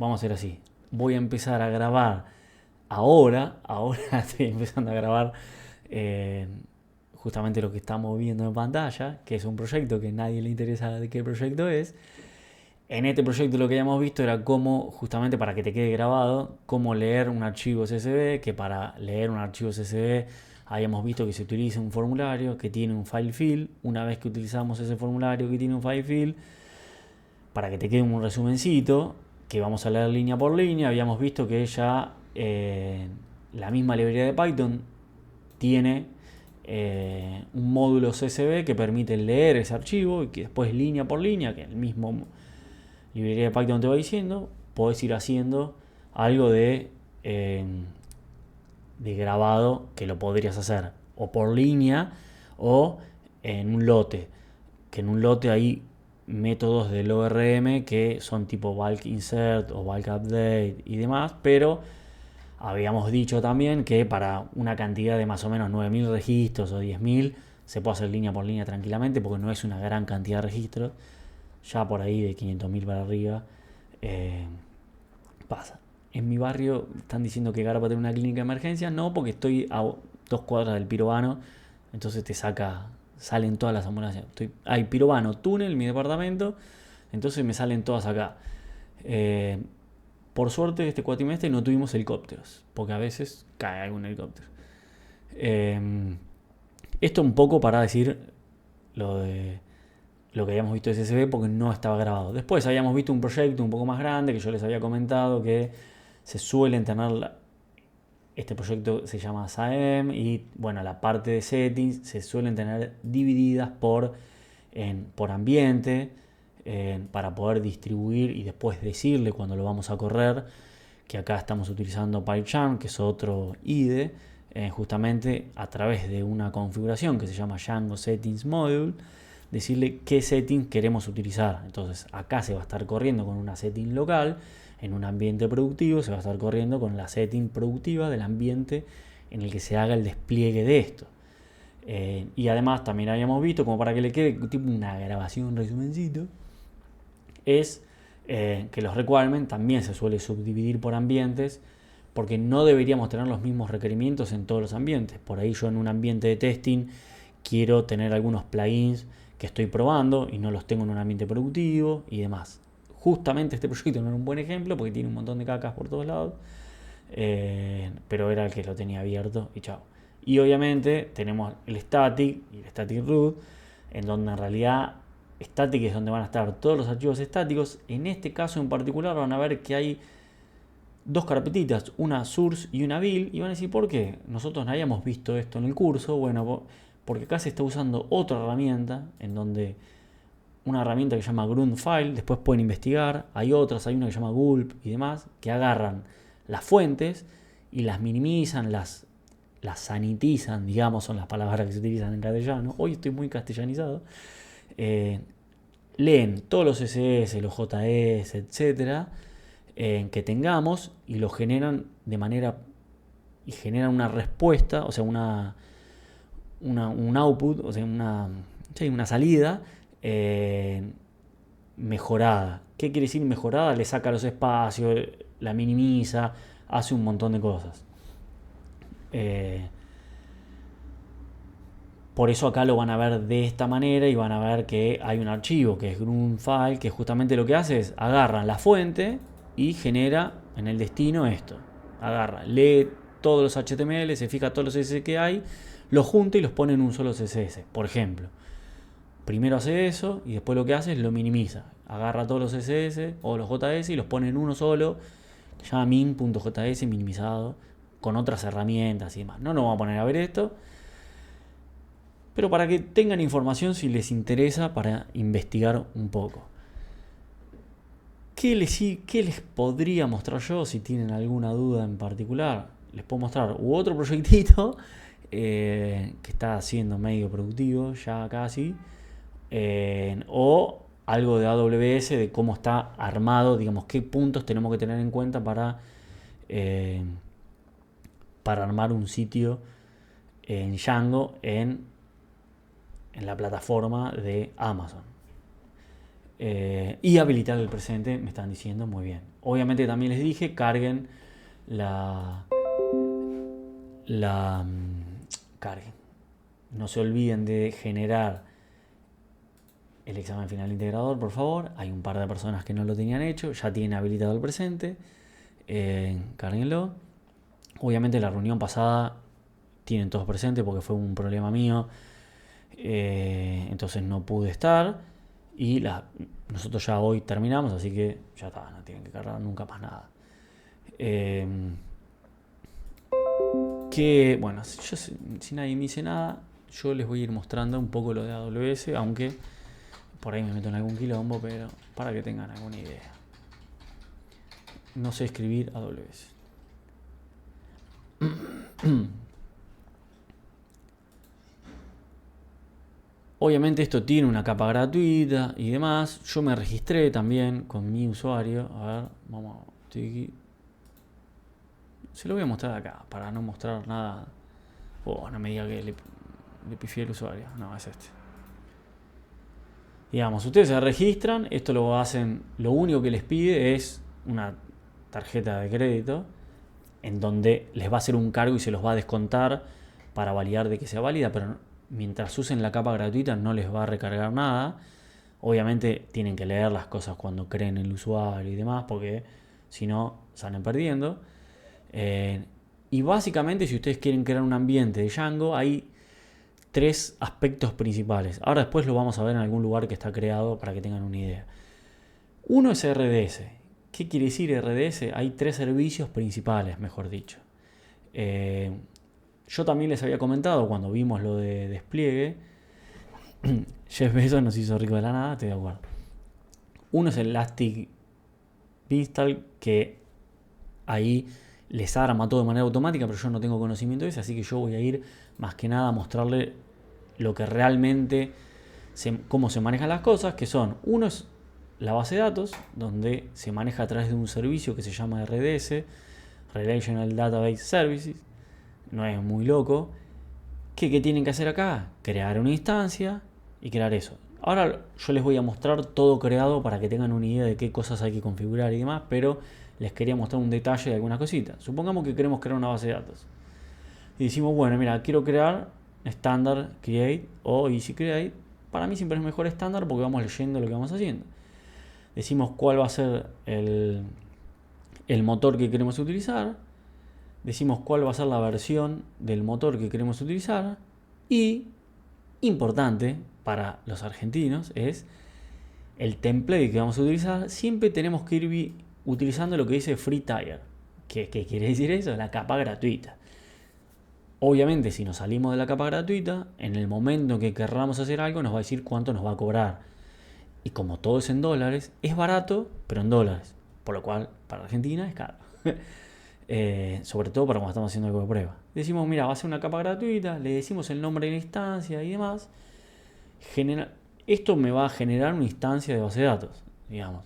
vamos a hacer así. Voy a empezar a grabar ahora estoy empezando a grabar eh, justamente lo que estamos viendo en pantalla, que es un proyecto que a nadie le interesa de qué proyecto es. En este proyecto lo que habíamos visto era cómo, justamente para que te quede grabado, cómo leer un archivo CSV, que para leer un archivo CSV habíamos visto que se utiliza un formulario que tiene un file fill. Una vez que utilizamos ese formulario que tiene un file fill, para que te quede un resumencito, que vamos a leer línea por línea, habíamos visto que ya la misma librería de Python tiene un módulo CSV que permite leer ese archivo y que después línea por línea, que el mismo librería de Python te va diciendo, podés ir haciendo algo eh, de grabado que lo podrías hacer o por línea o en un lote, que en un lote hay métodos del ORM que son tipo bulk insert o bulk update y demás, pero habíamos dicho también que para una cantidad de más o menos 9.000 registros o 10.000 se puede hacer línea por línea tranquilamente porque no es una gran cantidad de registros. Ya por ahí de 500.000 para arriba eh, pasa. En mi barrio están diciendo que Garpa tiene una clínica de emergencia. No, porque estoy a 2 cuadras del Pirobano. Entonces salen todas las ambulancias. Hay Pirobano, túnel, mi departamento. Entonces me salen todas acá. Eh, por suerte este cuatrimestre no tuvimos helicópteros. Porque a veces cae algún helicóptero. Eh, esto un poco para decir lo de lo que habíamos visto de CSV porque no estaba grabado. Después habíamos visto un proyecto un poco más grande que yo les había comentado que se suelen tener, este proyecto se llama SAEM y bueno, la parte de settings se suelen tener divididas por ambiente para poder distribuir y después decirle cuando lo vamos a correr, que acá estamos utilizando PyCharm, que es otro IDE, justamente a través de una configuración que se llama Django Settings Module, decirle qué setting queremos utilizar. Entonces acá se va a estar corriendo con una setting local, en un ambiente productivo se va a estar corriendo con la setting productiva del ambiente en el que se haga el despliegue de esto. Y además también habíamos visto, como para que le quede tipo una grabación, un resumencito, es que los requirements también se suele subdividir por ambientes porque no deberíamos tener los mismos requerimientos en todos los ambientes. Por ahí yo en un ambiente de testing quiero tener algunos plugins que estoy probando y no los tengo en un ambiente productivo y demás. Justamente este proyecto no era un buen ejemplo porque tiene un montón de cacas por todos lados, pero era el que lo tenía abierto y chao. Y obviamente tenemos el static y el static root, en donde en realidad static es donde van a estar todos los archivos estáticos. En este caso en particular van a ver que hay dos carpetitas, una source y una build, y van a decir, ¿por qué? Nosotros no habíamos visto esto en el curso. Bueno, porque acá se está usando otra herramienta, en donde una herramienta que se llama grunt file, después pueden investigar, hay otras, hay una que se llama gulp y demás, que agarran las fuentes y las minimizan, las sanitizan, digamos, son las palabras que se utilizan en castellano. Hoy estoy muy castellanizado. Leen todos los SS, los JS, etcétera, que tengamos y lo generan de manera y generan una respuesta, o sea, un output, o sea, una salida mejorada. ¿Qué quiere decir mejorada? Le saca los espacios, la minimiza, hace un montón de cosas. Por eso acá lo van a ver de esta manera y van a ver que hay un archivo que es grunt file, que justamente lo que hace es agarra la fuente y genera en el destino esto. Agarra, lee todos los HTML, se fija todos los CSS que hay, los junta y los pone en un solo CSS. Por ejemplo, primero hace eso y después lo que hace es lo minimiza. Agarra todos los CSS o los JS y los pone en uno solo, que se llama min.js minimizado, con otras herramientas y demás. No nos vamos a poner a ver esto, pero para que tengan información si les interesa para investigar un poco. ¿Qué les podría mostrar yo si tienen alguna duda en particular? Les puedo mostrar otro proyectito que está haciendo medio productivo ya casi, o algo de AWS, de cómo está armado, digamos, qué puntos tenemos que tener en cuenta eh, para armar un sitio en Django en la plataforma de Amazon. Y habilitar el presente, me están diciendo muy bien. Obviamente también les dije, carguen la... carguen. No se olviden de generar el examen final integrador, por favor. Hay un par de personas que no lo tenían hecho, ya tienen habilitado el presente. Cárguenlo. Obviamente la reunión pasada tienen todos presentes porque fue un problema mío. Entonces no pude estar. Y nosotros ya hoy terminamos, así que ya está, no tienen que cargar nunca más nada. Que bueno, si nadie me dice nada, yo les voy a ir mostrando un poco lo de AWS, aunque por ahí me meto en algún quilombo, pero para que tengan alguna idea. No sé escribir AWS. Obviamente esto tiene una capa gratuita y demás. Yo me registré también con mi usuario. A ver, vamos, estoy aquí. Se lo voy a mostrar acá para no mostrar nada. No me diga que le pifié el usuario. No, es este. Digamos, ustedes se registran, esto lo hacen, lo único que les pide es una tarjeta de crédito en donde les va a hacer un cargo y se los va a descontar para validar de que sea válida, pero mientras usen la capa gratuita no les va a recargar nada. Obviamente tienen que leer las cosas cuando creen el usuario y demás, porque si no salen perdiendo. Y básicamente si ustedes quieren crear un ambiente de Django, hay tres aspectos principales. Ahora después lo vamos a ver en algún lugar que está creado para que tengan una idea. Uno es RDS. ¿Qué quiere decir RDS? Hay tres servicios principales, mejor dicho. Yo también les había comentado cuando vimos lo de despliegue. Jeff Bezos nos hizo rico de la nada, estoy de acuerdo. Uno es el Elastic Beanstalk, que ahí les arma todo de manera automática, pero yo no tengo conocimiento de eso, así que yo voy a ir más que nada a mostrarle lo que realmente, cómo se manejan las cosas, que son, uno es la base de datos, donde se maneja a través de un servicio que se llama RDS, Relational Database Services, no es muy loco. ¿Qué tienen que hacer acá? Crear una instancia y crear eso. Ahora yo les voy a mostrar todo creado para que tengan una idea de qué cosas hay que configurar y demás, pero les quería mostrar un detalle de algunas cositas. Supongamos que queremos crear una base de datos. Y decimos, bueno, mira, quiero crear estándar create o easy create. Para mí siempre es mejor estándar porque vamos leyendo lo que vamos haciendo. Decimos cuál va a ser el motor que queremos utilizar. Decimos cuál va a ser la versión del motor que queremos utilizar. Y, importante para los argentinos, es el template que vamos a utilizar. Siempre tenemos que ir utilizando lo que dice Free Tier. ¿Qué quiere decir eso? La capa gratuita. Obviamente, si nos salimos de la capa gratuita, en el momento que querramos hacer algo, nos va a decir cuánto nos va a cobrar. Y como todo es en dólares, es barato, pero en dólares. Por lo cual, para Argentina es caro. Sobre todo para cuando estamos haciendo algo de prueba. Decimos, mira, va a ser una capa gratuita, le decimos el nombre de la instancia y demás. Esto me va a generar una instancia de base de datos, digamos.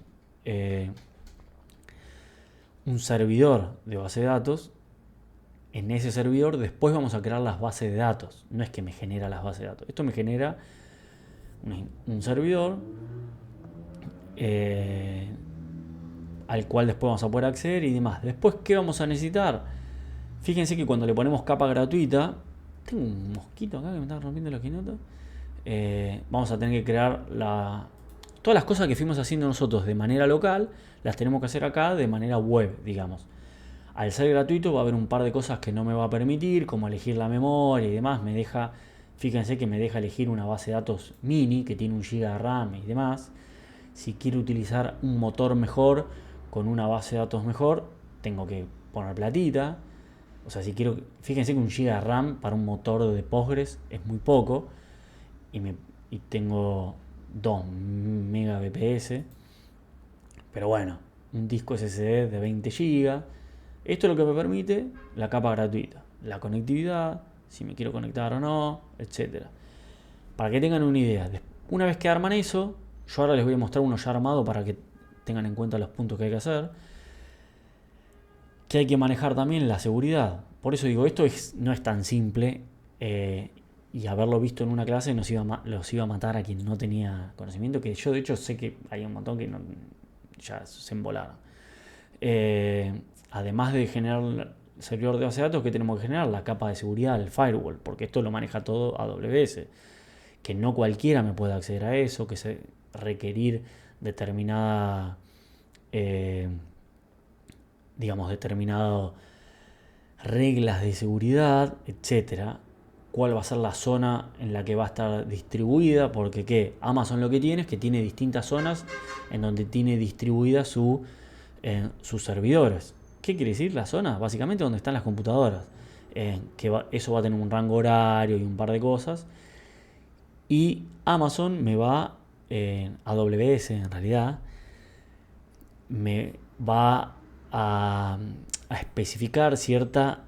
Un servidor de base de datos. En ese servidor después vamos a crear las bases de datos. No es que me genera las bases de datos. Esto me genera un servidor al cual después vamos a poder acceder y demás. Después, ¿qué vamos a necesitar? Fíjense que cuando le ponemos capa gratuita, tengo un mosquito acá que me está rompiendo los quinotos. Vamos a tener que crear todas las cosas que fuimos haciendo nosotros de manera local, las tenemos que hacer acá de manera web, digamos. Al ser gratuito va a haber un par de cosas que no me va a permitir, como elegir la memoria y demás. Fíjense que me deja elegir una base de datos mini que tiene 1 GB de RAM y demás. Si quiero utilizar un motor mejor con una base de datos mejor, tengo que poner platita. O sea, fíjense que 1 GB de RAM para un motor de Postgres es muy poco. Y tengo 2 Mbps. Pero bueno, un disco SSD de 20 GB. Esto es lo que me permite la capa gratuita. La conectividad, si me quiero conectar o no, etc. Para que tengan una idea. Una vez que arman eso, yo ahora les voy a mostrar uno ya armado para que tengan en cuenta los puntos que hay que hacer. Que hay que manejar también la seguridad. Por eso digo, esto no es tan simple. Y haberlo visto en una clase los iba a matar a quien no tenía conocimiento. Que yo de hecho sé que hay un montón que ya se embolaron. Además de generar el servidor de base de datos, ¿qué tenemos que generar? La capa de seguridad, el firewall, porque esto lo maneja todo AWS, que no cualquiera me puede acceder a eso, que se requerir determinada, eh, digamos, determinado reglas de seguridad, etcétera. Cuál va a ser la zona en la que va a estar distribuida, porque ¿qué? Amazon lo que tiene es que tiene distintas zonas en donde tiene distribuidas sus servidores. ¿Qué quiere decir la zona? Básicamente donde están las computadoras. Eso va a tener un rango horario y un par de cosas. Y Amazon me va, AWS en realidad, me va a especificar cierta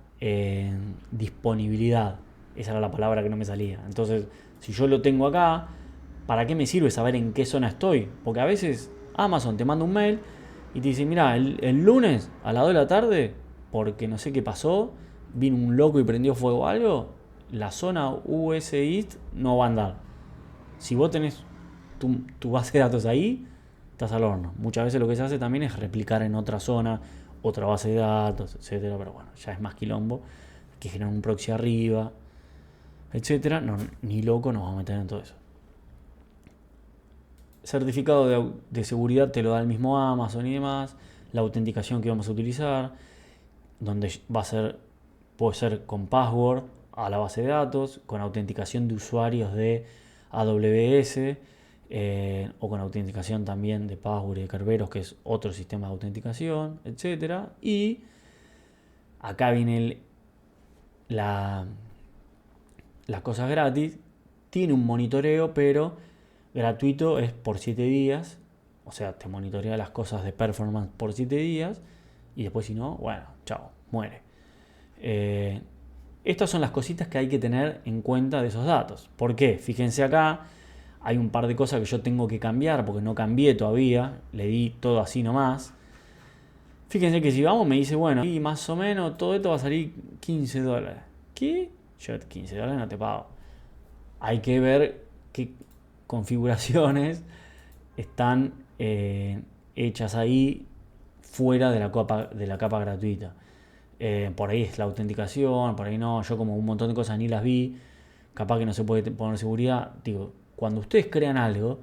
disponibilidad. Esa era la palabra que no me salía. Entonces, si yo lo tengo acá, ¿para qué me sirve saber en qué zona estoy? Porque a veces Amazon te manda un mail y te dice, mira, el lunes a las 2 de la tarde, porque no sé qué pasó, vino un loco y prendió fuego o algo, la zona US East no va a andar. Si vos tenés tu base de datos ahí, estás al horno. Muchas veces lo que se hace también es replicar en otra zona, otra base de datos, etcétera. Pero bueno, ya es más quilombo, que generar un proxy arriba, etcétera. No, ni loco nos vamos a meter en todo eso. Certificado de seguridad te lo da el mismo Amazon y demás. La autenticación que vamos a utilizar, donde va a ser, puede ser con password a la base de datos, con autenticación de usuarios de AWS, o con autenticación también de password y de Kerberos, que es otro sistema de autenticación, etcétera. Y acá viene las cosas gratis. Tiene un monitoreo, pero gratuito es por 7 días. O sea, te monitorea las cosas de performance por 7 días. Y después, si no, bueno, chao, muere. Estas son las cositas que hay que tener en cuenta de esos datos. ¿Por qué? Fíjense acá, hay un par de cosas que yo tengo que cambiar porque no cambié todavía. Le di todo así nomás. Fíjense que si vamos me dice, bueno, y más o menos todo esto va a salir $15. ¿Qué? Yo $15 no te pago. Hay que ver qué configuraciones están hechas ahí fuera de la capa gratuita. Por ahí es la autenticación, por ahí no. Yo como un montón de cosas ni las vi. Capaz que no se puede poner seguridad. Digo, cuando ustedes crean algo,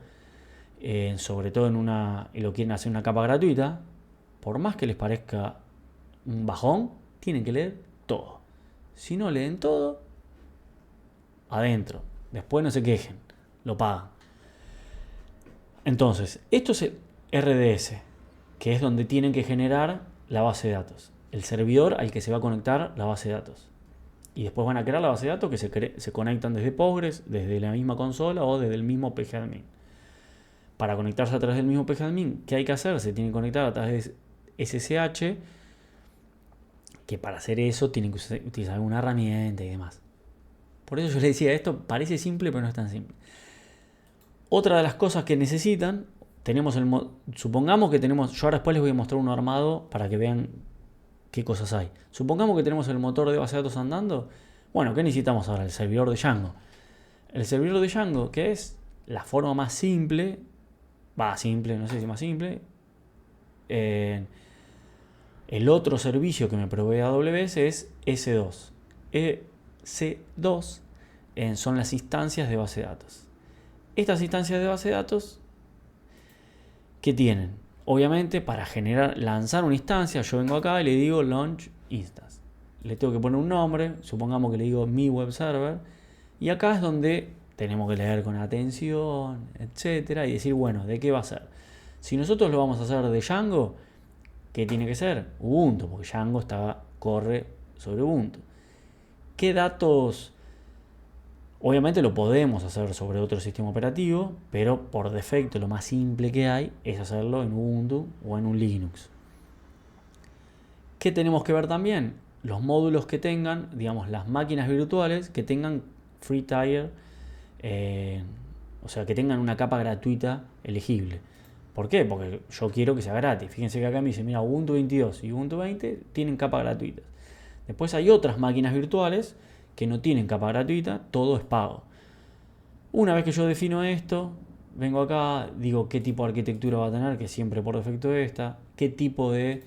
sobre todo y lo quieren hacer en una capa gratuita, por más que les parezca un bajón, tienen que leer todo. Si no leen todo, adentro. Después no se quejen, lo pagan. Entonces, esto es el RDS, que es donde tienen que generar la base de datos. El servidor al que se va a conectar la base de datos. Y después van a crear la base de datos que se conectan desde Postgres, desde la misma consola o desde el mismo pgadmin. Para conectarse a través del mismo pgadmin, ¿qué hay que hacer? Se tiene que conectar a través de SSH, que para hacer eso tienen que utilizar alguna herramienta y demás. Por eso yo les decía, esto parece simple, pero no es tan simple. Otra de las cosas que necesitan, supongamos que tenemos, yo ahora después les voy a mostrar uno armado para que vean qué cosas hay. Supongamos que tenemos el motor de base de datos andando. Bueno, ¿qué necesitamos ahora? El servidor de Django. El servidor de Django, que es la forma más simple, simple, no sé si más simple. El otro servicio que me provee AWS es S2. S2 son las instancias de base de datos. Estas instancias de base de datos, ¿qué tienen? Obviamente, para lanzar una instancia, yo vengo acá y le digo launch instance. Le tengo que poner un nombre, supongamos que le digo mi web server, y acá es donde tenemos que leer con atención, etcétera, y decir, bueno, ¿de qué va a ser? Si nosotros lo vamos a hacer de Django, ¿qué tiene que ser? Ubuntu, porque Django corre sobre Ubuntu. ¿Qué datos? Obviamente lo podemos hacer sobre otro sistema operativo, pero por defecto lo más simple que hay es hacerlo en Ubuntu o en un Linux. ¿Qué tenemos que ver también? Los módulos que tengan, digamos, las máquinas virtuales que tengan free tier, o sea, que tengan una capa gratuita elegible. ¿Por qué? Porque yo quiero que sea gratis. Fíjense que acá me dice, mira, Ubuntu 22 y Ubuntu 20 tienen capa gratuita. Después hay otras máquinas virtuales que no tienen capa gratuita, todo es pago. Una vez que yo defino esto, vengo acá, digo qué tipo de arquitectura va a tener, que siempre por defecto esta, qué tipo de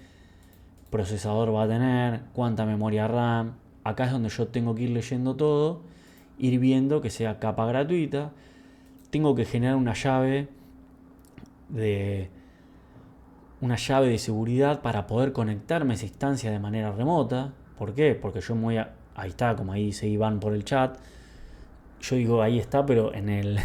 procesador va a tener, cuánta memoria RAM. Acá es donde yo tengo que ir leyendo todo, ir viendo que sea capa gratuita. Tengo que generar de una llave de seguridad para poder conectarme a esa instancia de manera remota. ¿Por qué? Porque yo me voy a... Ahí está, como ahí dice Iván por el chat. Yo digo ahí está, pero en el,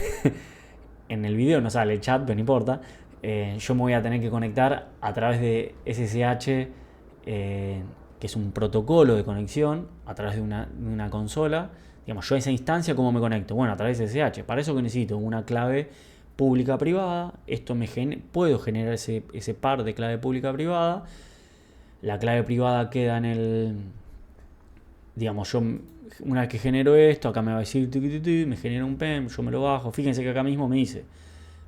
en el video no sale el chat, pero no importa. Yo me voy a tener que conectar a través de SSH, que es un protocolo de conexión, a través de una consola. Digamos, yo a esa instancia, ¿cómo me conecto? Bueno, a través de SSH. Para eso que necesito una clave pública privada. Esto puedo generar ese par de clave pública privada. La clave privada queda en el... Digamos, yo una vez que genero esto, acá me va a decir, me genera un PEM, yo me lo bajo. Fíjense que acá mismo me dice,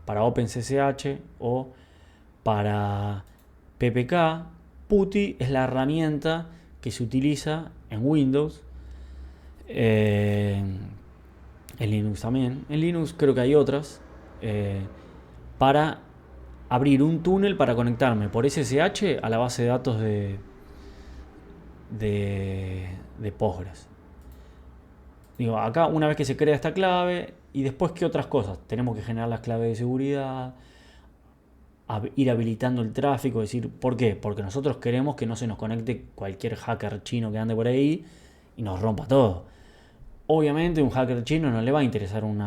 para OpenSSH o para PPK, PuTTY es la herramienta que se utiliza en Windows, en Linux también. En Linux creo que hay otras, para abrir un túnel para conectarme por SSH a la base de datos de Postgres. Digo, acá una vez que se crea esta clave, y después qué otras cosas, tenemos que generar las claves de seguridad, ir habilitando el tráfico, decir, ¿por qué? Porque nosotros queremos que no se nos conecte cualquier hacker chino que ande por ahí y nos rompa todo. Obviamente un hacker chino no le va a interesar un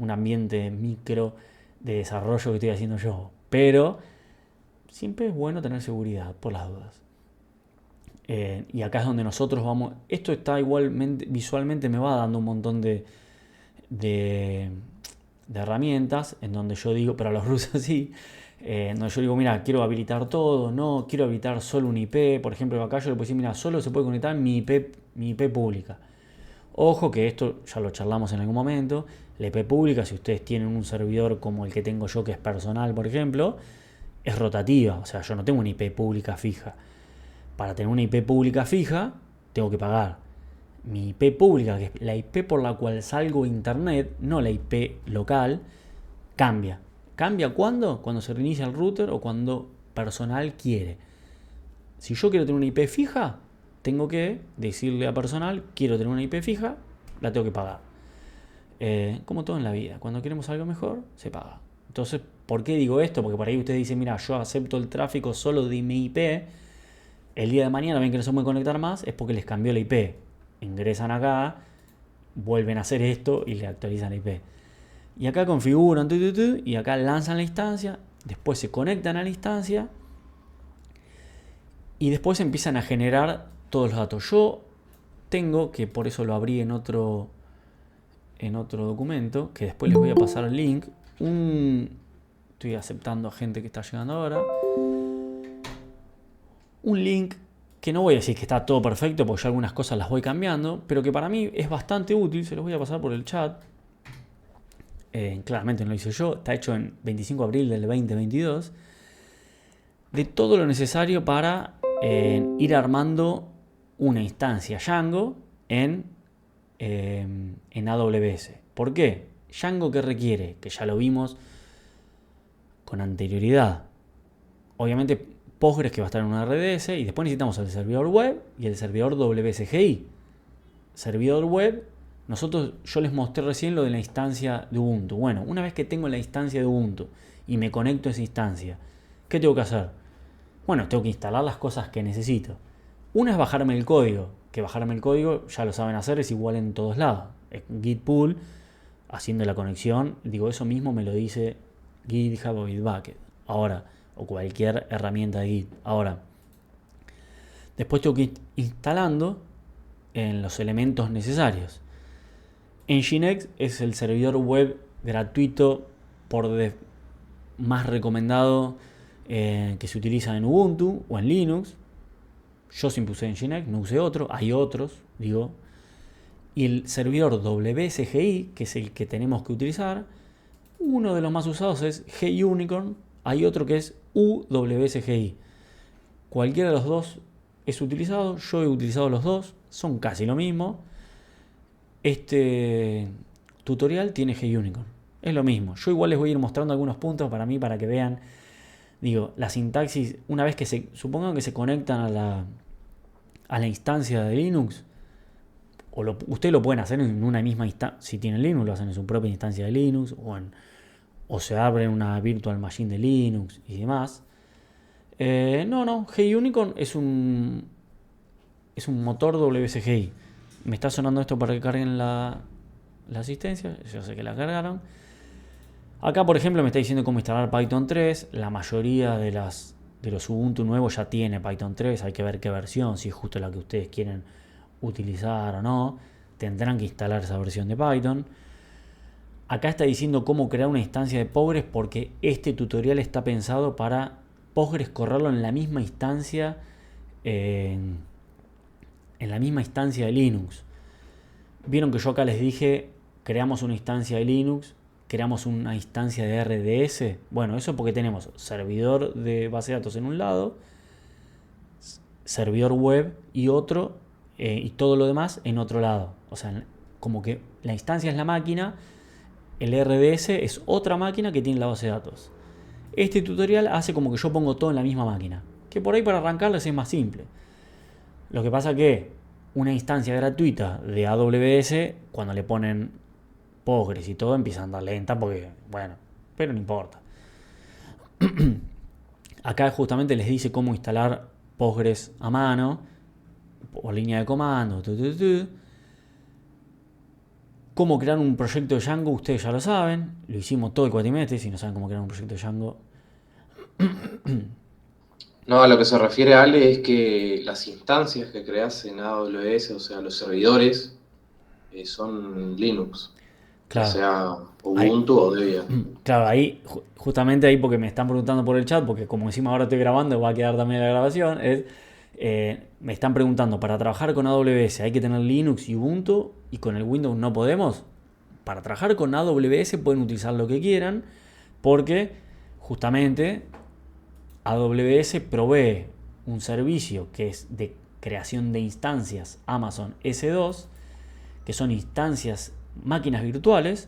ambiente micro de desarrollo que estoy haciendo yo, pero siempre es bueno tener seguridad por las dudas. Y acá es donde nosotros vamos. Esto está igualmente, visualmente me va dando un montón de herramientas en donde yo digo, pero a los rusos sí, donde yo digo, mira, quiero habilitar todo, no, quiero habilitar solo un IP. Por ejemplo, acá yo le puedo decir, mira, solo se puede conectar mi IP pública. Ojo que esto ya lo charlamos en algún momento. La IP pública, si ustedes tienen un servidor como el que tengo yo, que es personal, por ejemplo, es rotativa. O sea, yo no tengo una IP pública fija. Para tener una IP pública fija, tengo que pagar. Mi IP pública, que es la IP por la cual salgo a internet, no la IP local, cambia. ¿Cambia cuándo? Cuando se reinicia el router o cuando personal quiere. Si yo quiero tener una IP fija, tengo que decirle a personal, quiero tener una IP fija, la tengo que pagar. Como todo en la vida, cuando queremos algo mejor, se paga. Entonces, ¿por qué digo esto? Porque por ahí usted dice, mira, yo acepto el tráfico solo de mi IP. El día de mañana ven que no se puede conectar más, es porque les cambió la IP. Ingresan acá, vuelven a hacer esto y le actualizan la IP. Y acá configuran y acá lanzan la instancia, después se conectan a la instancia y después empiezan a generar todos los datos. Yo tengo, que por eso lo abrí en otro documento, que después les voy a pasar el link, estoy aceptando a gente que está llegando ahora, un link que no voy a decir que está todo perfecto, porque yo algunas cosas las voy cambiando, pero que para mí es bastante útil, se los voy a pasar por el chat. Claramente no lo hice yo, está hecho en 25 de abril del 2022, de todo lo necesario para ir armando una instancia Django en AWS. ¿Por qué? Django, ¿qué requiere? Que ya lo vimos con anterioridad. Obviamente Postgres, que va a estar en una RDS, y después necesitamos el servidor web y el servidor WSGI. Servidor web, yo les mostré recién lo de la instancia de Ubuntu. Bueno, una vez que tengo la instancia de Ubuntu y me conecto a esa instancia, ¿qué tengo que hacer? Bueno, tengo que instalar las cosas que necesito. Una es bajarme el código, que bajarme el código, ya lo saben hacer, es igual en todos lados. Es Git pull, haciendo la conexión, digo, eso mismo me lo dice GitHub o Bitbucket. Ahora, o cualquier herramienta de Git. Ahora, después tengo que ir instalando en los elementos necesarios. Nginx es el servidor web gratuito más recomendado que se utiliza en Ubuntu o en Linux. Yo siempre usé Nginx, no usé otro, hay otros, digo. Y el servidor WSGI, que es el que tenemos que utilizar, uno de los más usados es GUnicorn, hay otro que es UWSGI. Cualquiera de los dos es utilizado, yo he utilizado los dos, son casi lo mismo. Este tutorial tiene GUnicorn, es lo mismo. Yo igual les voy a ir mostrando algunos puntos para que vean Digo, la sintaxis, una vez que supongan que se conectan a la instancia de Linux, ustedes lo pueden hacer en una misma instancia, si tienen Linux, lo hacen en su propia instancia de Linux, o se abren una virtual machine de Linux y demás. No, HeyUnicorn es un motor WSGI. Me está sonando esto para que carguen la asistencia, yo sé que la cargaron. Acá, por ejemplo, me está diciendo cómo instalar Python 3. La mayoría de los Ubuntu nuevos ya tiene Python 3. Hay que ver qué versión, si es justo la que ustedes quieren utilizar o no. Tendrán que instalar esa versión de Python. Acá está diciendo cómo crear una instancia de Postgres, porque este tutorial está pensado para Postgres correrlo en la misma instancia, en la misma instancia de Linux. Vieron que yo acá les dije, creamos una instancia de Linux, creamos una instancia de RDS. Bueno, eso porque tenemos servidor de base de datos en un lado, servidor web y otro, y todo lo demás en otro lado. O sea, como que la instancia es la máquina, el RDS es otra máquina que tiene la base de datos. Este tutorial hace como que yo pongo todo en la misma máquina, que por ahí para arrancarles es más simple. Lo que pasa que una instancia gratuita de AWS, cuando le ponen Postgres y todo, empieza a andar lenta porque, bueno, pero no importa. Acá justamente les dice cómo instalar Postgres a mano, por línea de comando, cómo crear un proyecto de Django, ustedes ya lo saben, lo hicimos todo el cuatrimestre. Si no saben cómo crear un proyecto de Django, No, a lo que se refiere Ale es que las instancias que creas en AWS, o sea, los servidores, son Linux, ya claro, sea ahí, Ubuntu o Debian. claro, ahí, justamente ahí, porque me están preguntando por el chat, porque como encima ahora estoy grabando, va a quedar también la grabación, me están preguntando, para trabajar con AWS hay que tener Linux y Ubuntu, y con el Windows no podemos. Para trabajar con AWS pueden utilizar lo que quieran, porque justamente AWS provee un servicio que es de creación de instancias Amazon S2, que son instancias, máquinas virtuales,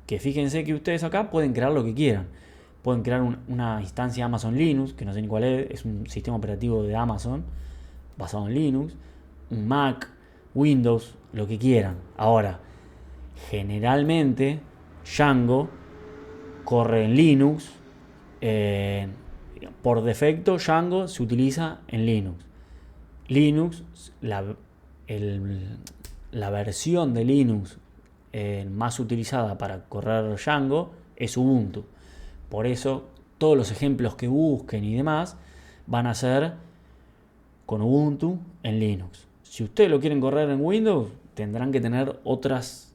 que fíjense que ustedes acá pueden crear lo que quieran. Pueden crear una instancia Amazon Linux, que no sé ni cuál es un sistema operativo de Amazon basado en Linux, un Mac, Windows, lo que quieran. Ahora, generalmente Django corre en Linux. eh, por defecto Django se utiliza en Linux. Linux, el- la versión de Linux más utilizada para correr Django es Ubuntu. Por eso todos los ejemplos que busquen y demás van a ser con Ubuntu en Linux. Si ustedes lo quieren correr en Windows, tendrán que tener otras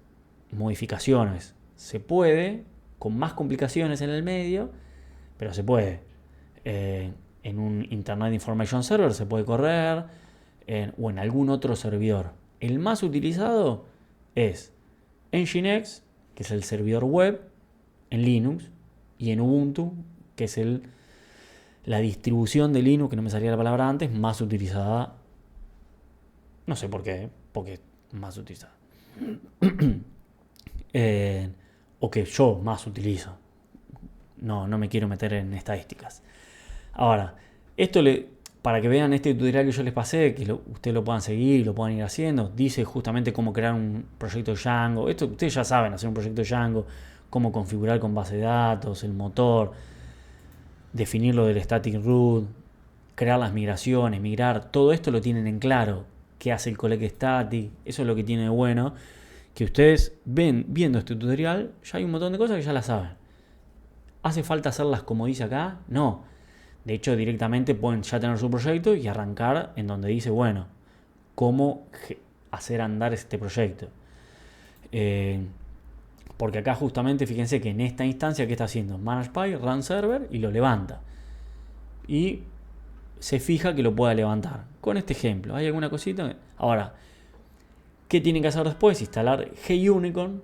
modificaciones. Se puede, con más complicaciones en el medio, pero se puede. En un Internet Information Server se puede correr, o en algún otro servidor. El más utilizado es Nginx, que es el servidor web, en Linux, y en Ubuntu, que es la distribución de Linux, que no me salía la palabra antes, más utilizada. No sé por qué, porque es más utilizada. Eh, o que yo más utilizo. No me quiero meter en estadísticas. Ahora, para que vean este tutorial que yo les pasé, que ustedes lo puedan seguir y lo puedan ir haciendo, dice justamente cómo crear un proyecto de Django. Esto ustedes ya saben, hacer un proyecto de Django, cómo configurar con base de datos, el motor, definir lo del static root, crear las migraciones, migrar, todo esto lo tienen en claro. ¿Qué hace el collect static? Eso es lo que tiene de bueno, que ustedes viendo este tutorial, ya hay un montón de cosas que ya las saben. ¿Hace falta hacerlas como dice acá? No. De hecho, directamente pueden ya tener su proyecto y arrancar en donde dice, bueno, cómo hacer andar este proyecto. Porque acá justamente, fíjense que en esta instancia, ¿qué está haciendo? Manage Py, run server y lo levanta. Y se fija que lo pueda levantar. Con este ejemplo, ¿hay alguna cosita? Ahora, ¿qué tienen que hacer después? Instalar HeyUnicorn.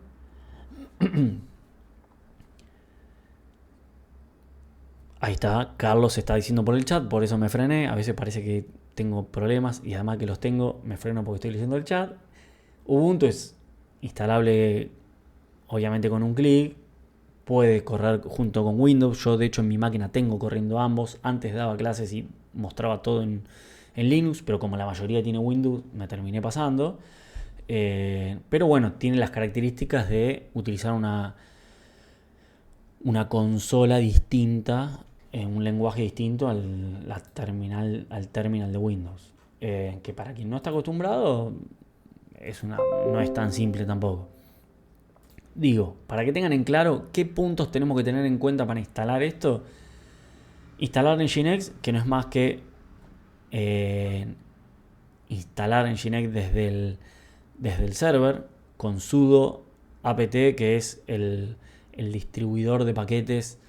Ahí está, Carlos está diciendo por el chat, por eso me frené. A veces parece que tengo problemas y además que los tengo, me freno porque estoy leyendo el chat. Ubuntu es instalable obviamente con un clic, puede correr junto con Windows. Yo de hecho en mi máquina tengo corriendo ambos. Antes daba clases y mostraba todo en Linux, pero como la mayoría tiene Windows me terminé pasando. Pero bueno, tiene las características de utilizar una consola distinta, un lenguaje distinto al terminal de Windows. Que para quien no está acostumbrado no es tan simple tampoco. Digo, para que tengan en claro qué puntos tenemos que tener en cuenta para instalar esto. Instalar Nginx, que no es más que instalar Nginx desde el server con sudo apt, que es el distribuidor de paquetes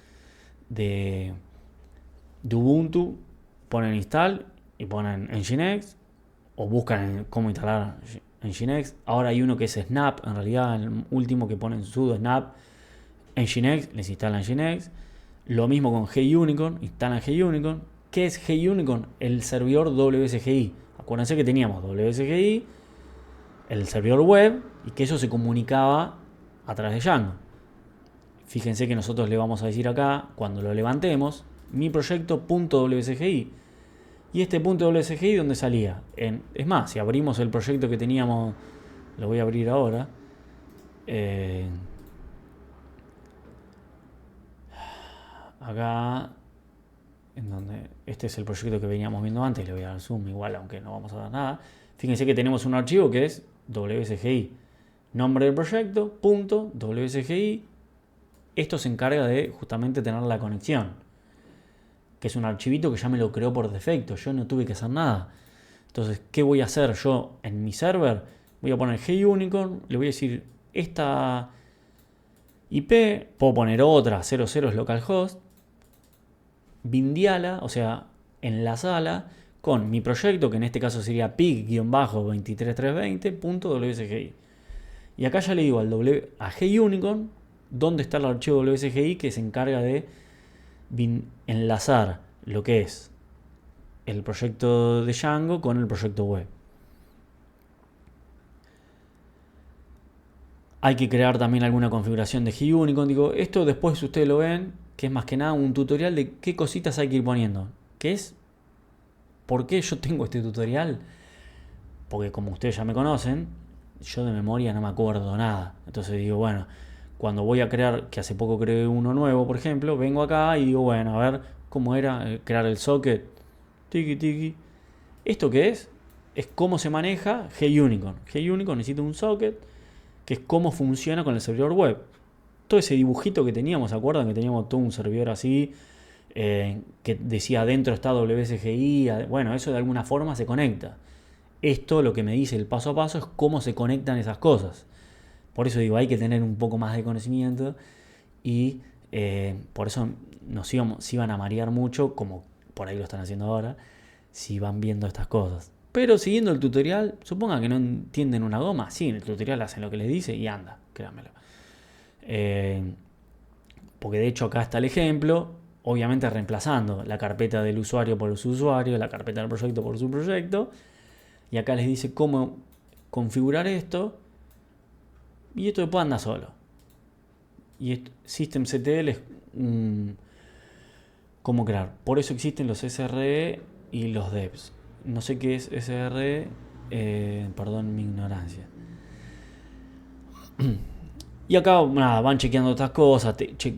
de Ubuntu. Ponen install y ponen Nginx o buscan cómo instalar Nginx. Ahora hay uno que es snap, en realidad el último que ponen sudo snap Nginx, les instalan Nginx. Lo mismo con Gunicorn, instalan Gunicorn. ¿Qué es Gunicorn? El servidor WSGI. Acuérdense que teníamos WSGI, el servidor web, y que eso se comunicaba a través de Django. Fíjense que nosotros le vamos a decir acá, cuando lo levantemos, mi proyecto.wsgi. Y este .wsgi, ¿dónde salía? Es más, si abrimos el proyecto que teníamos, lo voy a abrir ahora. Acá, en donde este es el proyecto que veníamos viendo antes, le voy a dar zoom igual, aunque no vamos a dar nada. Fíjense que tenemos un archivo que es WSGI. Nombre del proyecto, .wsgi. Esto se encarga de justamente tener la conexión, que es un archivito que ya me lo creó por defecto. Yo no tuve que hacer nada. Entonces, ¿qué voy a hacer yo en mi server? Voy a poner Gunicorn, le voy a decir esta IP, puedo poner otra, 00 es localhost, bindiala, o sea, enlazala con mi proyecto, que en este caso sería pig-23320.wsgi. Y acá ya le digo a Gunicorn dónde está el archivo WSGI que se encarga de enlazar lo que es el proyecto de Django con el proyecto web. Hay que crear también alguna configuración de Gunicorn. Digo, esto después ustedes lo ven, que es más que nada un tutorial de qué cositas hay que ir poniendo. ¿Qué es? ¿Por qué yo tengo este tutorial? Porque como ustedes ya me conocen, yo de memoria no me acuerdo nada. Entonces digo, bueno, cuando voy a crear, que hace poco creé uno nuevo, por ejemplo, vengo acá y digo, bueno, a ver cómo era crear el socket. Tiki, tiki. ¿Esto qué es? Es cómo se maneja Gunicorn. Gunicorn necesita un socket, que es cómo funciona con el servidor web. Todo ese dibujito que teníamos, ¿se acuerdan? Que teníamos todo un servidor así, que decía adentro está WSGI. Bueno, eso de alguna forma se conecta. Esto lo que me dice el paso a paso es cómo se conectan esas cosas. Por eso digo, hay que tener un poco más de conocimiento y por eso se iban a marear mucho, como por ahí lo están haciendo ahora, si van viendo estas cosas. Pero siguiendo el tutorial, suponga que no entienden una goma, sí, en el tutorial hacen lo que les dice y anda, créanmelo. Porque de hecho acá está el ejemplo, obviamente reemplazando la carpeta del usuario por su usuario, la carpeta del proyecto por su proyecto, y acá les dice cómo configurar esto, y esto después anda solo. Y systemctl es cómo crear. Por eso existen los SRE y los devs. No sé qué es SRE, perdón mi ignorancia. Y acá nada, van chequeando estas cosas, tiki,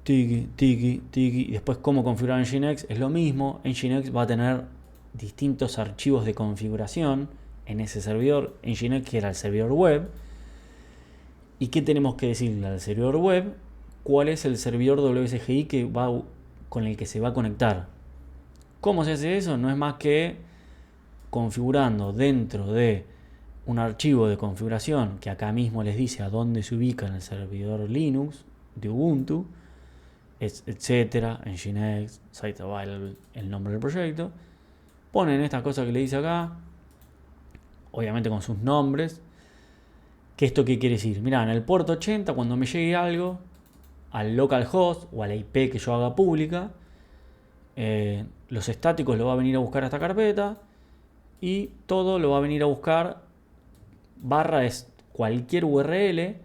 tiki, tiki. Y después cómo configurar Nginx es lo mismo. Nginx va a tener distintos archivos de configuración en ese servidor. Nginx, que era el servidor web. ¿Y qué tenemos que decirle al servidor web? ¿Cuál es el servidor WSGI con el que se va a conectar? ¿Cómo se hace eso? No es más que configurando dentro de un archivo de configuración que acá mismo les dice a dónde se ubica en el servidor Linux de Ubuntu, etcétera, Nginx, site available, el nombre del proyecto. Ponen estas cosas que le dice acá, obviamente con sus nombres. ¿Qué esto qué quiere decir? Mirá, en el puerto 80, cuando me llegue algo al localhost o a la IP que yo haga pública, los estáticos lo va a venir a buscar a esta carpeta y todo lo va a venir a buscar, barra es cualquier URL,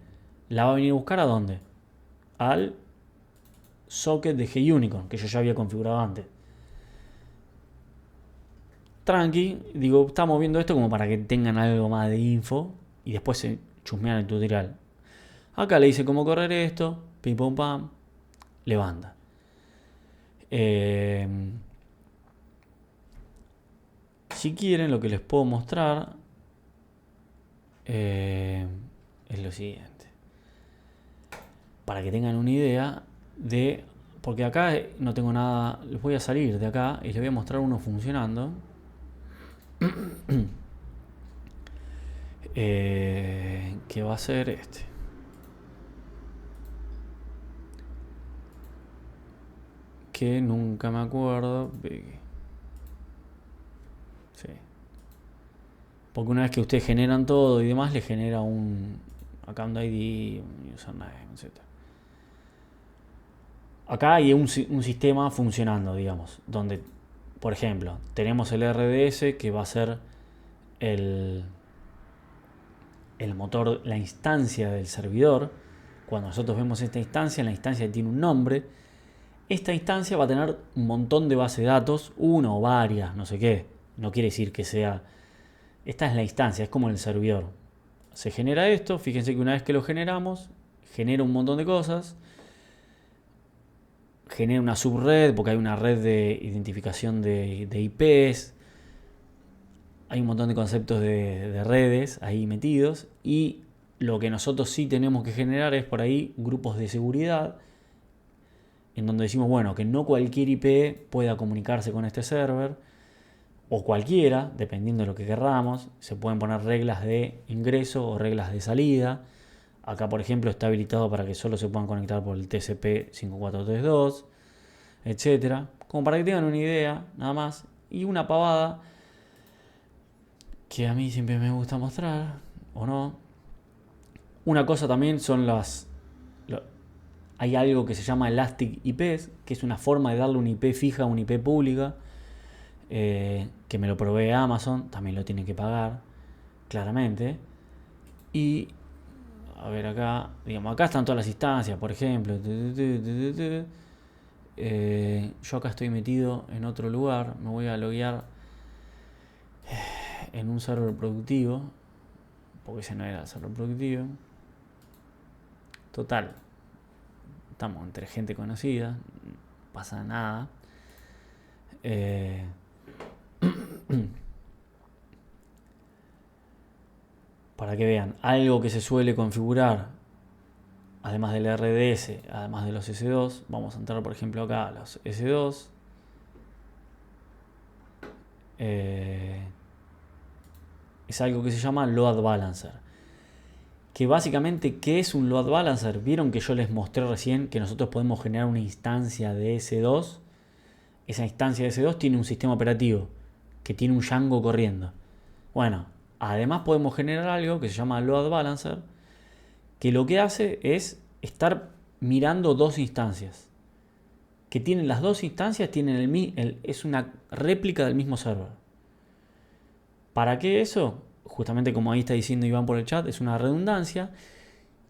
la va a venir a buscar ¿a dónde? Al socket de G-Unicorn, que yo ya había configurado antes. Tranqui, digo, estamos viendo esto como para que tengan algo más de info y después se chusmean el tutorial. Acá le dice cómo correr esto, pim pum pam, levanta. Si quieren, lo que les puedo mostrar es lo siguiente. Para que tengan una idea de... Porque acá no tengo nada... Les voy a salir de acá y les voy a mostrar uno funcionando. Que va a ser este. Que nunca me acuerdo. Sí. Porque una vez que ustedes generan todo y demás, les genera un account ID, un username, etc. Acá hay un sistema funcionando, digamos, donde, por ejemplo, tenemos el RDS que va a ser el motor, la instancia del servidor. Cuando nosotros vemos esta instancia, la instancia tiene un nombre. Esta instancia va a tener un montón de bases de datos, una o varias, no sé qué. No quiere decir que sea... Esta es la instancia, es como el servidor. Se genera esto, fíjense que una vez que lo generamos, genera un montón de cosas. Genera una subred, porque hay una red de identificación de IPs. Hay un montón de conceptos de redes ahí metidos. Y lo que nosotros sí tenemos que generar es por ahí grupos de seguridad, en donde decimos, bueno, que no cualquier IP pueda comunicarse con este server, o cualquiera, dependiendo de lo que querramos. Se pueden poner reglas de ingreso o reglas de salida. Acá, por ejemplo, está habilitado para que solo se puedan conectar por el TCP 5432, etcétera. Como para que tengan una idea, nada más. Y una pavada que a mí siempre me gusta mostrar, o no. Una cosa también son hay algo que se llama Elastic IPs, que es una forma de darle una IP fija a una IP pública, que me lo provee Amazon, también lo tienen que pagar, claramente. Y, a ver acá, digamos, acá están todas las instancias, por ejemplo. Yo acá estoy metido en otro lugar, me voy a loguear en un server productivo, porque ese no era el server productivo. Total, estamos entre gente conocida, no pasa nada. Para que vean, algo que se suele configurar, además del RDS, además de los S2, vamos a entrar por ejemplo acá a los S2. Es algo que se llama Load Balancer. Que básicamente, ¿qué es un Load Balancer? Vieron que yo les mostré recién que nosotros podemos generar una instancia de S2. Esa instancia de S2 tiene un sistema operativo que tiene un Django corriendo. Bueno, además podemos generar algo que se llama Load Balancer, que lo que hace es estar mirando dos instancias. Que tienen las dos instancias, es una réplica del mismo server. ¿Para qué eso? Justamente como ahí está diciendo Iván por el chat, es una redundancia.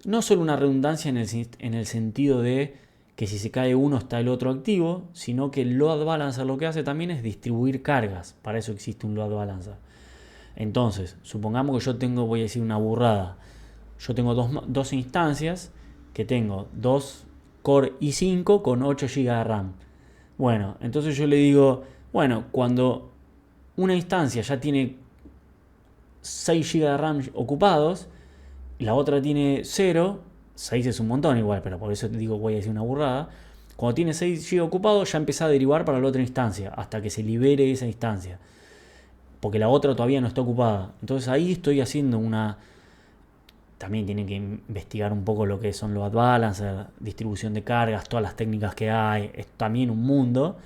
No solo una redundancia en el sentido de que si se cae uno está el otro activo, sino que el Load Balancer lo que hace también es distribuir cargas. Para eso existe un Load Balancer. Entonces, supongamos que yo tengo, voy a decir una burrada, yo tengo dos instancias, que tengo 2 Core i5 con 8 GB de RAM. Bueno, entonces yo le digo, bueno, cuando una instancia ya tiene 6 GB de RAM ocupados, la otra tiene 0, 6 es un montón igual, pero por eso te digo, voy a decir una burrada. Cuando tiene 6 GB ocupados, ya empieza a derivar para la otra instancia, hasta que se libere esa instancia, porque la otra todavía no está ocupada. Entonces ahí estoy haciendo también tienen que investigar un poco lo que son los load balancer, distribución de cargas, todas las técnicas que hay. Es también un mundo.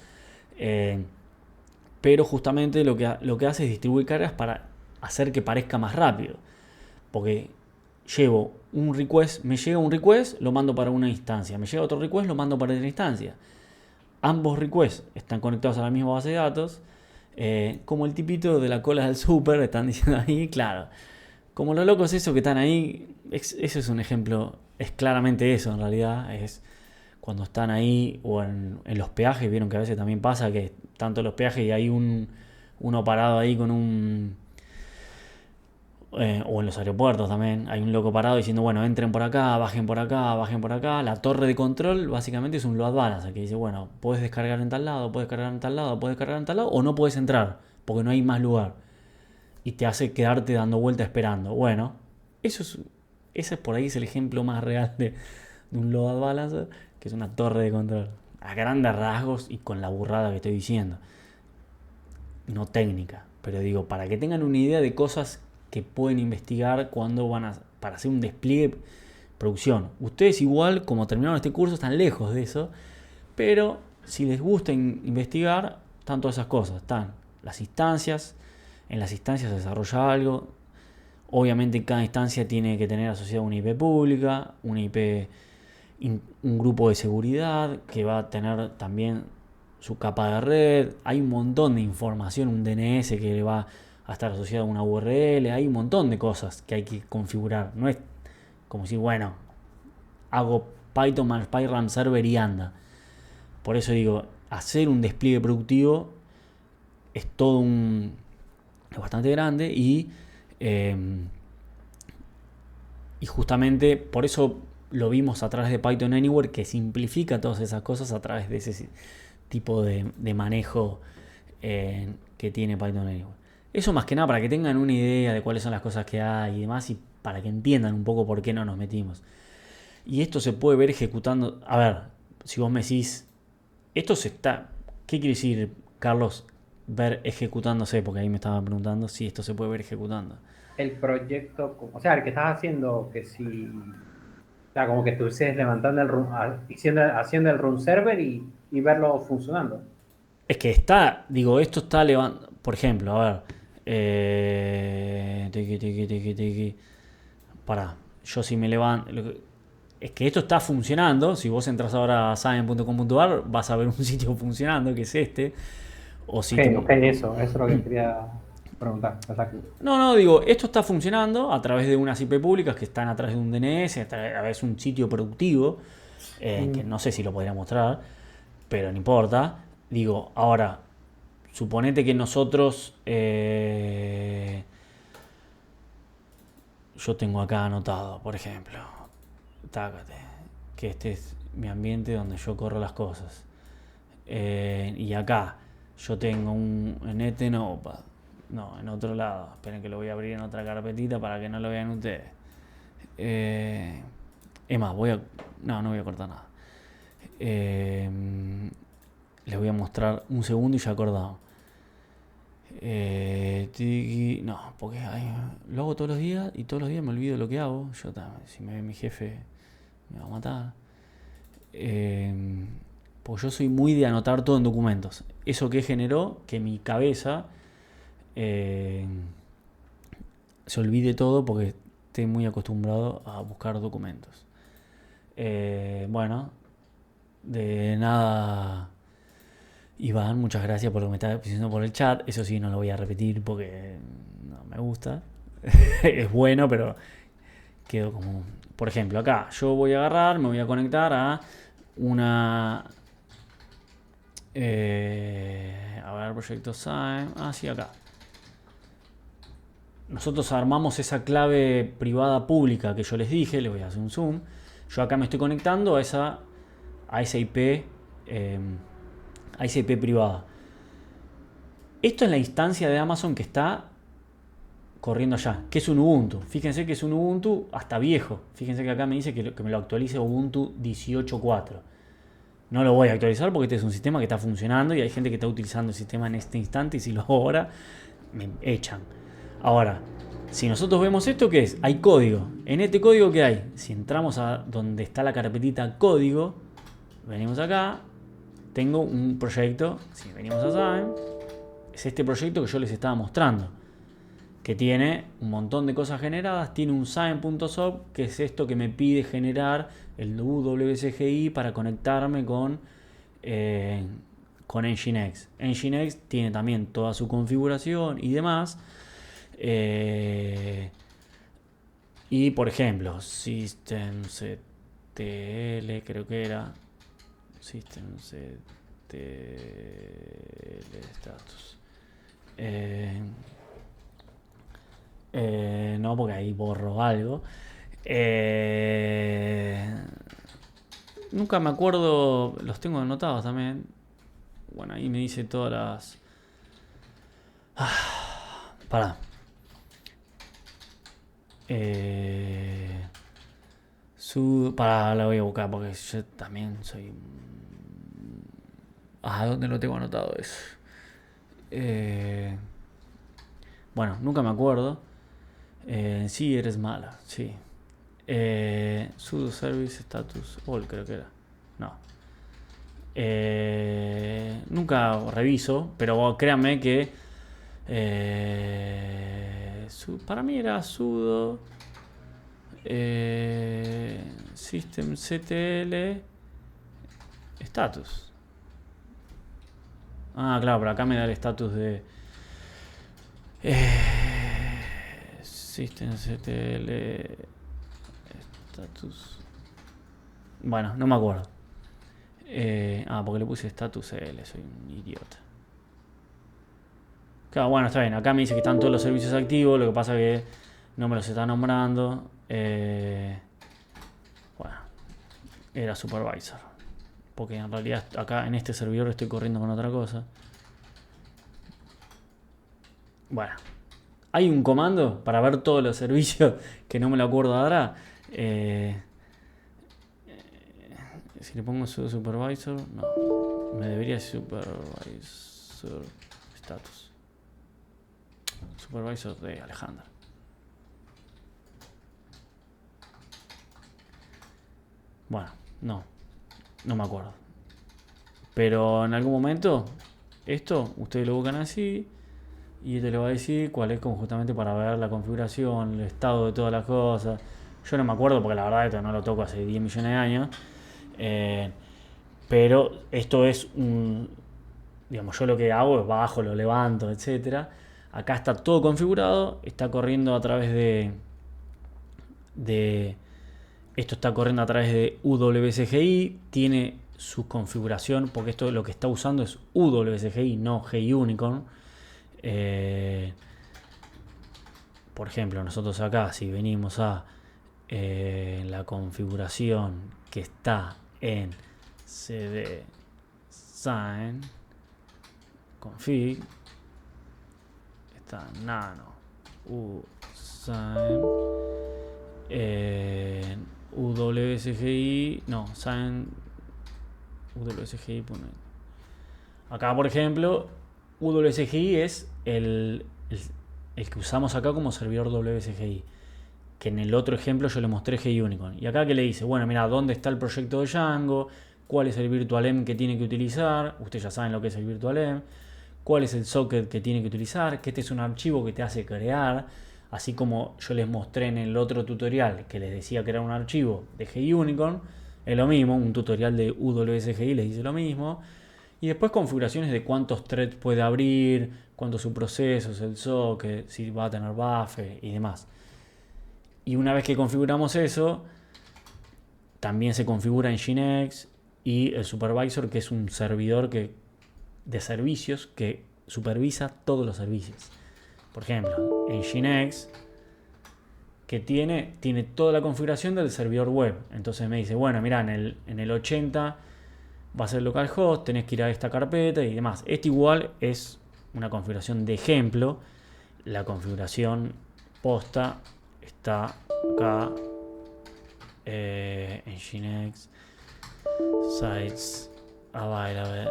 Pero justamente lo que hace es distribuir cargas para hacer que parezca más rápido. Porque llevo un request, me llega un request, lo mando para una instancia. Me llega otro request, lo mando para otra instancia. Ambos requests están conectados a la misma base de datos. Como el tipito de la cola del súper, están diciendo ahí, claro. Como los locos esos que están ahí, eso es un ejemplo, es claramente eso en realidad. Es cuando están ahí o en los peajes, vieron que a veces también pasa que tanto los peajes y hay uno parado ahí con o en los aeropuertos también, hay un loco parado diciendo, bueno, entren por acá, bajen por acá, bajen por acá. La torre de control básicamente es un load balancer que dice, bueno, puedes descargar en tal lado, puedes cargar en tal lado, puedes cargar en tal lado, o no puedes entrar, porque no hay más lugar. Y te hace quedarte dando vuelta esperando. Bueno, eso es, ese por ahí es el ejemplo más real de un load balancer, que es una torre de control. A grandes rasgos y con la burrada que estoy diciendo. No técnica, pero digo, para que tengan una idea de cosas que pueden investigar cuando para hacer un despliegue producción. Ustedes igual, como terminaron este curso, están lejos de eso, pero si les gusta investigar, están todas esas cosas. Están las instancias, en las instancias se desarrolla algo. Obviamente cada instancia tiene que tener asociada una IP pública, una IP, un grupo de seguridad que va a tener también su capa de red. Hay un montón de información, un DNS que le va a estar asociado a una URL. Hay un montón de cosas que hay que configurar. No es como si, bueno, hago Python más PyRAM server y anda. Por eso digo, hacer un despliegue productivo es todo es bastante grande eh, y justamente por eso lo vimos a través de Python Anywhere, que simplifica todas esas cosas a través de ese tipo de manejo que tiene Python Anywhere. Eso más que nada para que tengan una idea de cuáles son las cosas que hay y demás, y para que entiendan un poco por qué no nos metimos. Y esto se puede ver ejecutando. A ver, si vos me decís, esto se está. ¿Qué quiere decir, Carlos, ver ejecutándose? Porque ahí me estaban preguntando si esto se puede ver ejecutando. El proyecto, o sea, el que estás haciendo, que si, o sea, como que estuvieses levantando haciendo el run server y verlo funcionando. Es que está, digo, esto está levantando. Por ejemplo, a ver. Pará, yo si me levanto. Es que esto está funcionando. Si vos entras ahora a saben.com.ar, vas a ver un sitio funcionando, que es este. O si Ok, tú. ok, eso es lo que quería preguntar. Exacto. No, no, digo, esto está funcionando a través de unas IP públicas que están a través de un DNS, a través de un sitio productivo, que no sé si lo podría mostrar, pero no importa. Digo, ahora, suponete que nosotros, yo tengo acá anotado, por ejemplo, tácate, que este es mi ambiente donde yo corro las cosas. Y acá yo tengo en este Notepad, no, en otro lado. Esperen que lo voy a abrir en otra carpetita para que no lo vean ustedes. Es más, no voy a cortar nada. Les voy a mostrar un segundo y ya acordado. No, porque lo hago todos los días y todos los días me olvido lo que hago. Si me ve mi jefe me va a matar. Pues yo soy muy de anotar todo en documentos. Eso que generó que mi cabeza se olvide todo porque esté muy acostumbrado a buscar documentos. Bueno, de nada, Iván, muchas gracias por lo que me estás diciendo por el chat. Eso sí, no lo voy a repetir porque no me gusta. Es bueno, pero quedo como... Por ejemplo, acá yo voy a agarrar, me voy a conectar a una... a ver, proyecto SAEM. Sí, acá. Nosotros armamos esa clave privada pública que yo les dije. Le voy a hacer un zoom. Yo acá me estoy conectando a esa IP, a esa IP privada. Esto es la instancia de Amazon que está corriendo allá, que es un Ubuntu. Fíjense que es un Ubuntu hasta viejo. Fíjense que acá me dice que me lo actualice Ubuntu 18.4. No lo voy a actualizar porque este es un sistema que está funcionando y hay gente que está utilizando el sistema en este instante y si lo hago ahora me echan. Ahora, si nosotros vemos esto, ¿qué es? Hay código. En este código, ¿qué hay? Si entramos a donde está la carpetita código, venimos acá, tengo un proyecto, si venimos a Saben, es este proyecto que yo les estaba mostrando, que tiene un montón de cosas generadas, tiene un Saben.soft, que es esto que me pide generar el WCGI para conectarme con Nginx. Nginx tiene también toda su configuración y demás. Y por ejemplo, systemctl creo que era. systemctl status. No, porque ahí borro algo. Nunca me acuerdo, los tengo anotados también. Bueno, ahí me dice todas las... Pará. Pará, la voy a buscar porque yo también soy... ¿Dónde lo tengo anotado eso? Bueno, nunca me acuerdo. Sí, eres mala, sí. Sudo service status all creo que era. No. Nunca reviso, pero créanme que para mí era sudo systemctl status. Claro, pero acá me da el status de systemctl status. Bueno, no me acuerdo. Porque le puse status L, soy un idiota. Claro, bueno, está bien. Acá me dice que están todos los servicios activos, lo que pasa que no me los está nombrando. Bueno, era supervisor. Porque en realidad acá en este servidor estoy corriendo con otra cosa. Bueno, hay un comando para ver todos los servicios que no me lo acuerdo ahora. Si le pongo sudo supervisor, no. Me debería supervisor status. Supervisor de Alejandra. Bueno, no me acuerdo. Pero en algún momento, esto, ustedes lo buscan así y te lo va a decir cuál es como justamente para ver la configuración, el estado de todas las cosas. Yo no me acuerdo porque la verdad esto no lo toco hace 10 millones de años. Pero esto es digamos, yo lo que hago es bajo, lo levanto, etcétera. Acá está todo configurado, está corriendo a través esto está corriendo a través de UWSGI, tiene su configuración, porque esto lo que está usando es UWSGI, no GUnicorn. Por ejemplo, nosotros acá, si venimos a la configuración que está en cd sign config, está nano sign UWSGI, no, sign UWSGI. Acá, por ejemplo, UWSGI es el que usamos acá como servidor WSGI. Que en el otro ejemplo yo le mostré GUnicorn. Y acá que le dice, bueno, mira, ¿dónde está el proyecto de Django? ¿Cuál es el virtualenv que tiene que utilizar? Ustedes ya saben lo que es el virtualenv. ¿Cuál es el socket que tiene que utilizar? Que este es un archivo que te hace crear. Así como yo les mostré en el otro tutorial que les decía que era un archivo de GUnicorn. Es lo mismo, un tutorial de UWSGI les dice lo mismo. Y después configuraciones de cuántos threads puede abrir, cuántos subprocesos, el socket, si va a tener buffer y demás. Y una vez que configuramos eso, también se configura en Nginx y el supervisor, que es un servidor de servicios que supervisa todos los servicios. Por ejemplo, en Nginx, que tiene toda la configuración del servidor web. Entonces me dice, bueno, mira, en el 80 va a ser localhost, tenés que ir a esta carpeta y demás. Este igual es una configuración de ejemplo. La configuración posta está acá en Nginx sites available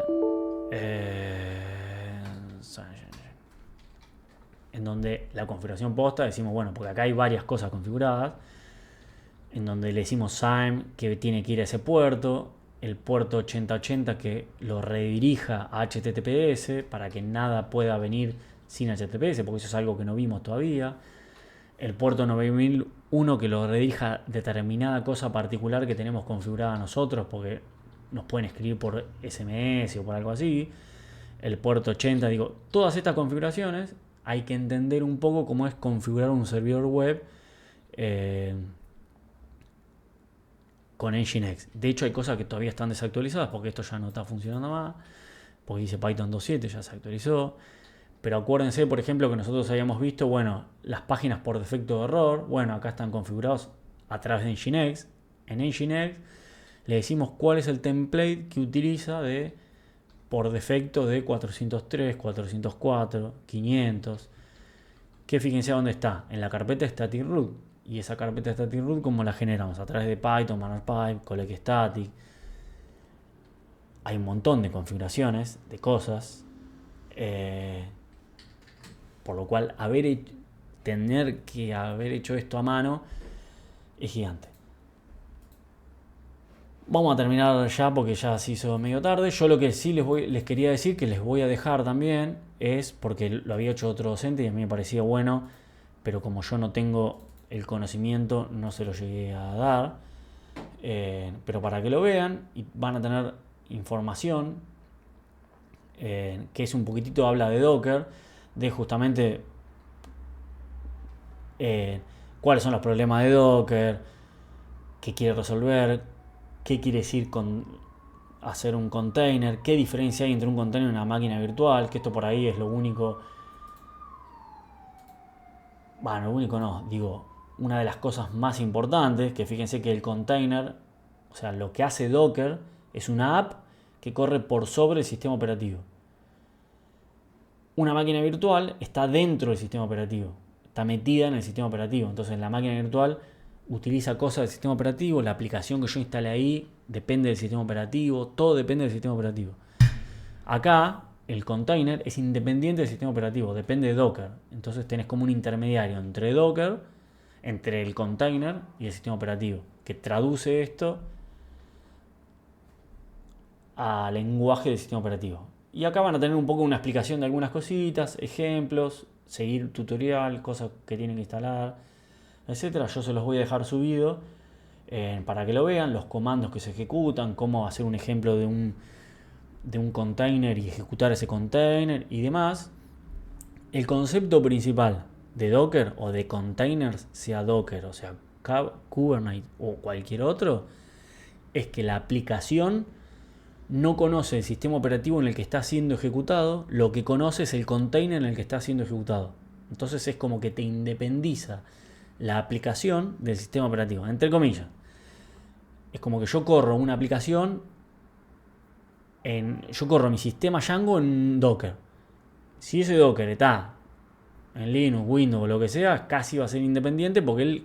en donde la configuración posta decimos, bueno, porque acá hay varias cosas configuradas, en donde le decimos SIME que tiene que ir a ese puerto, el puerto 8080 que lo redirija a HTTPS para que nada pueda venir sin HTTPS, porque eso es algo que no vimos todavía. El puerto 9001 que lo redirija a determinada cosa particular que tenemos configurada nosotros, porque nos pueden escribir por SMS o por algo así. El puerto 80, digo, todas estas configuraciones hay que entender un poco cómo es configurar un servidor web con Nginx. De hecho, hay cosas que todavía están desactualizadas porque esto ya no está funcionando más, porque dice Python 2.7, ya se actualizó. Pero acuérdense, por ejemplo, que nosotros habíamos visto, bueno, las páginas por defecto de error, bueno, acá están configurados a través de Nginx. En Nginx le decimos cuál es el template que utiliza por defecto de 403, 404, 500. Que fíjense dónde está, en la carpeta static root. Y esa carpeta static root, ¿cómo la generamos? A través de Python, mannerpipe, collect static. Hay un montón de configuraciones, de cosas. Por lo cual, tener que haber hecho esto a mano es gigante. Vamos a terminar ya porque ya se hizo medio tarde. Yo lo que sí les quería decir, que les voy a dejar también, es porque lo había hecho otro docente y a mí me parecía bueno, pero como yo no tengo el conocimiento, no se lo llegué a dar. Pero para que lo vean, y van a tener información, que es un poquitito, habla de Docker, de justamente cuáles son los problemas de Docker, qué quiere resolver, qué quiere decir con hacer un container, qué diferencia hay entre un container y una máquina virtual, que esto por ahí es lo único. Bueno, lo único no, digo, una de las cosas más importantes, que fíjense que el container, o sea, lo que hace Docker es una app que corre por sobre el sistema operativo. Una máquina virtual está dentro del sistema operativo, está metida en el sistema operativo. Entonces la máquina virtual utiliza cosas del sistema operativo, la aplicación que yo instalé ahí depende del sistema operativo, todo depende del sistema operativo. Acá el container es independiente del sistema operativo, depende de Docker. Entonces tenés como un intermediario entre Docker, entre el container y el sistema operativo, que traduce esto a lenguaje del sistema operativo. Y acá van a tener un poco una explicación de algunas cositas, ejemplos, seguir tutorial, cosas que tienen que instalar, etcétera. Yo se los voy a dejar subido para que lo vean, los comandos que se ejecutan, cómo hacer un ejemplo de un container y ejecutar ese container y demás. El concepto principal de Docker o de containers, sea Docker o sea Kubernetes o cualquier otro, es que la aplicación no conoce el sistema operativo en el que está siendo ejecutado, lo que conoce es el container en el que está siendo ejecutado. Entonces es como que te independiza la aplicación del sistema operativo, entre comillas. Es como que yo corro una aplicación, yo corro mi sistema Django en Docker. Si ese Docker está en Linux, Windows o lo que sea, casi va a ser independiente porque él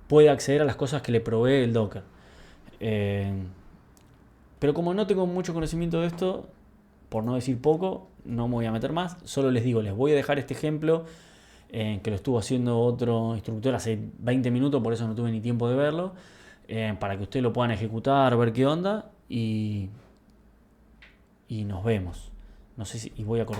puede acceder a las cosas que le provee el Docker. Pero como no tengo mucho conocimiento de esto, por no decir poco, no me voy a meter más. Solo les digo, les voy a dejar este ejemplo que lo estuvo haciendo otro instructor hace 20 minutos, por eso no tuve ni tiempo de verlo, para que ustedes lo puedan ejecutar, ver qué onda y nos vemos. No sé si voy a cortar.